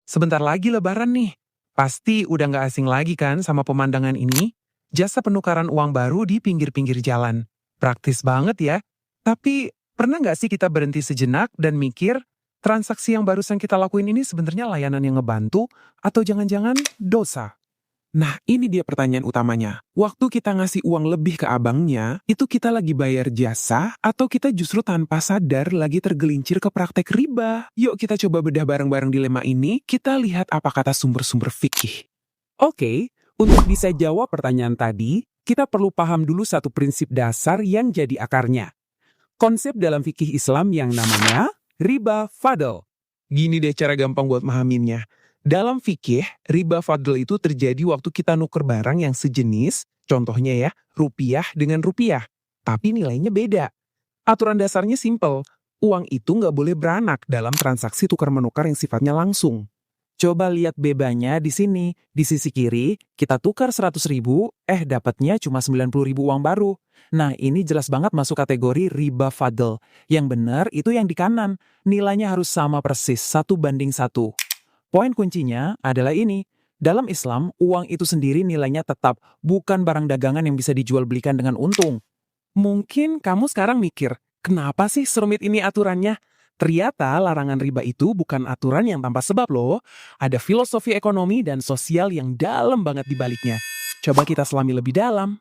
Sebentar lagi lebaran nih. Pasti udah nggak asing lagi kan sama pemandangan ini? Jasa penukaran uang baru di pinggir-pinggir jalan. Praktis banget ya. Tapi pernah nggak sih kita berhenti sejenak dan mikir, transaksi yang barusan kita lakuin ini sebenarnya layanan yang ngebantu atau jangan-jangan dosa? Nah, ini dia pertanyaan utamanya. Waktu kita ngasih uang lebih ke abangnya, itu kita lagi bayar jasa atau kita justru tanpa sadar lagi tergelincir ke praktek riba? Yuk kita coba bedah bareng-bareng dilema ini, kita lihat apa kata sumber-sumber fikih. Oke, untuk bisa jawab pertanyaan tadi, kita perlu paham dulu satu prinsip dasar yang jadi akarnya. Konsep dalam fikih Islam yang namanya riba fadl. Gini deh cara gampang buat mahaminnya. Dalam fikih, riba fadl itu terjadi waktu kita nuker barang yang sejenis, contohnya ya, rupiah dengan rupiah. Tapi nilainya beda. Aturan dasarnya simple, uang itu nggak boleh beranak dalam transaksi tukar-menukar yang sifatnya langsung. Coba lihat bebanya di sini. Di sisi kiri, kita tukar 100.000, dapatnya cuma 90.000 uang baru. Nah, ini jelas banget masuk kategori riba fadl. Yang benar itu yang di kanan. Nilainya harus sama persis, 1:1. Poin kuncinya adalah ini. Dalam Islam, uang itu sendiri nilainya tetap, bukan barang dagangan yang bisa dijual belikan dengan untung. Mungkin kamu sekarang mikir, kenapa sih serumit ini aturannya? Ternyata larangan riba itu bukan aturan yang tanpa sebab loh. Ada filosofi ekonomi dan sosial yang dalam banget di baliknya. Coba kita selami lebih dalam.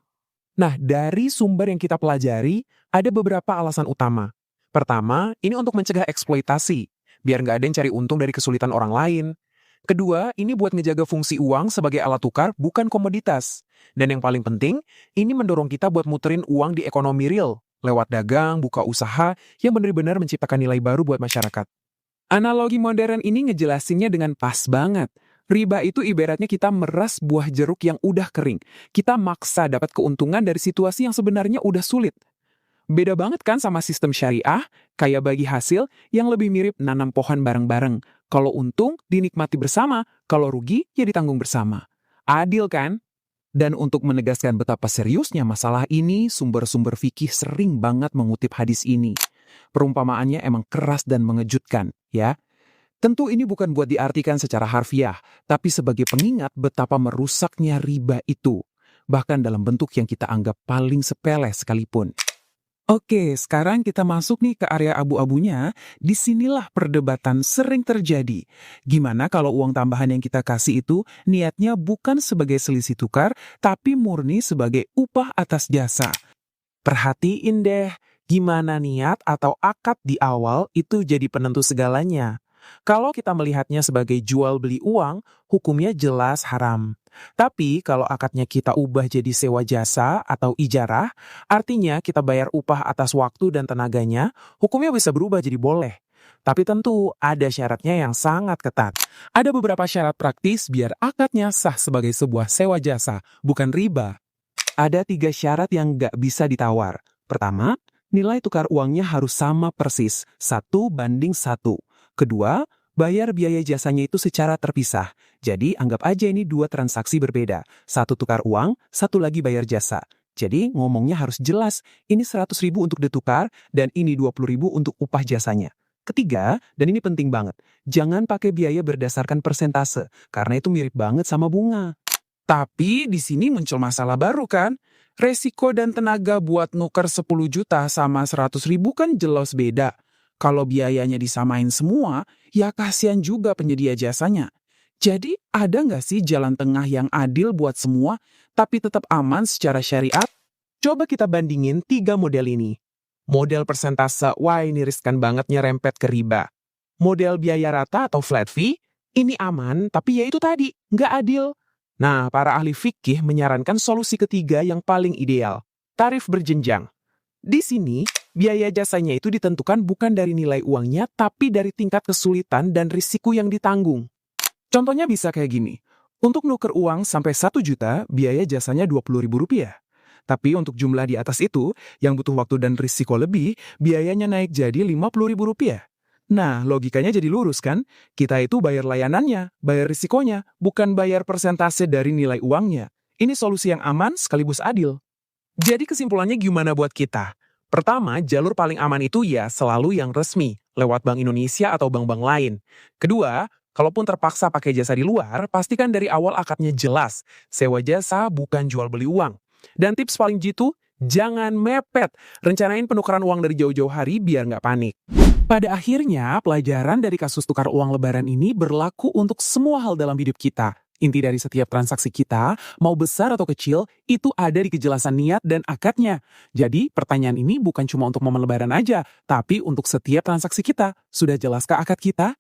Nah, dari sumber yang kita pelajari, ada beberapa alasan utama. Pertama, ini untuk mencegah eksploitasi, biar nggak ada yang cari untung dari kesulitan orang lain. Kedua, ini buat ngejaga fungsi uang sebagai alat tukar, bukan komoditas. Dan yang paling penting, ini mendorong kita buat muterin uang di ekonomi real, lewat dagang, buka usaha, yang benar-benar menciptakan nilai baru buat masyarakat. Analogi modern ini ngejelasinnya dengan pas banget. Riba itu ibaratnya kita meras buah jeruk yang udah kering. Kita maksa dapat keuntungan dari situasi yang sebenarnya udah sulit. Beda banget kan sama sistem syariah, kayak bagi hasil yang lebih mirip nanam pohon bareng-bareng. Kalau untung, dinikmati bersama. Kalau rugi, ya ditanggung bersama. Adil kan? Dan untuk menegaskan betapa seriusnya masalah ini, sumber-sumber fikih sering banget mengutip hadis ini. Perumpamaannya emang keras dan mengejutkan, ya. Tentu ini bukan buat diartikan secara harfiah, tapi sebagai pengingat betapa merusaknya riba itu. Bahkan dalam bentuk yang kita anggap paling sepele sekalipun. Oke, sekarang kita masuk nih ke area abu-abunya. Disinilah perdebatan sering terjadi. Gimana kalau uang tambahan yang kita kasih itu niatnya bukan sebagai selisih tukar, tapi murni sebagai upah atas jasa? Perhatiin deh, gimana niat atau akad di awal itu jadi penentu segalanya. Kalau kita melihatnya sebagai jual beli uang, hukumnya jelas haram. Tapi kalau akadnya kita ubah jadi sewa jasa atau ijarah, artinya kita bayar upah atas waktu dan tenaganya, hukumnya bisa berubah jadi boleh. Tapi tentu ada syaratnya yang sangat ketat. Ada beberapa syarat praktis biar akadnya sah sebagai sebuah sewa jasa, bukan riba. Ada 3 syarat yang nggak bisa ditawar. Pertama, nilai tukar uangnya harus sama persis, 1:1. Kedua, bayar biaya jasanya itu secara terpisah. Jadi anggap aja ini 2 transaksi berbeda. Satu tukar uang, satu lagi bayar jasa. Jadi ngomongnya harus jelas, ini 100.000 untuk ditukar dan ini 20.000 untuk upah jasanya. Ketiga, dan ini penting banget, jangan pakai biaya berdasarkan persentase, karena itu mirip banget sama bunga. Tapi di sini muncul masalah baru kan? Resiko dan tenaga buat nuker 10 juta sama 100.000 kan jelas beda. Kalau biayanya disamain semua, ya kasihan juga penyedia jasanya. Jadi ada nggak sih jalan tengah yang adil buat semua, tapi tetap aman secara syariat? Coba kita bandingin 3 model ini. Model persentase, wah ini riskan banget nyerempet ke riba. Model biaya rata atau flat fee, ini aman, tapi ya itu tadi, nggak adil. Nah, para ahli fikih menyarankan solusi ketiga yang paling ideal, tarif berjenjang. Di sini, biaya jasanya itu ditentukan bukan dari nilai uangnya, tapi dari tingkat kesulitan dan risiko yang ditanggung. Contohnya bisa kayak gini. Untuk nuker uang sampai 1 juta, biaya jasanya Rp20.000. Tapi untuk jumlah di atas itu, yang butuh waktu dan risiko lebih, biayanya naik jadi Rp50.000. Nah, logikanya jadi lurus kan? Kita itu bayar layanannya, bayar risikonya, bukan bayar persentase dari nilai uangnya. Ini solusi yang aman sekaligus adil. Jadi kesimpulannya gimana buat kita? Pertama, jalur paling aman itu ya selalu yang resmi, lewat Bank Indonesia atau bank-bank lain. Kedua, Kalaupun terpaksa pakai jasa di luar, pastikan dari awal akadnya jelas. Sewa jasa bukan jual beli uang. Dan tips paling jitu, jangan mepet. Rencanain penukaran uang dari jauh-jauh hari biar nggak panik. Pada akhirnya, pelajaran dari kasus tukar uang lebaran ini berlaku untuk semua hal dalam hidup kita. Inti dari setiap transaksi kita, mau besar atau kecil, itu ada di kejelasan niat dan akadnya. Jadi, pertanyaan ini bukan cuma untuk momen lebaran aja, tapi untuk setiap transaksi kita. Sudah jelaskah akad kita?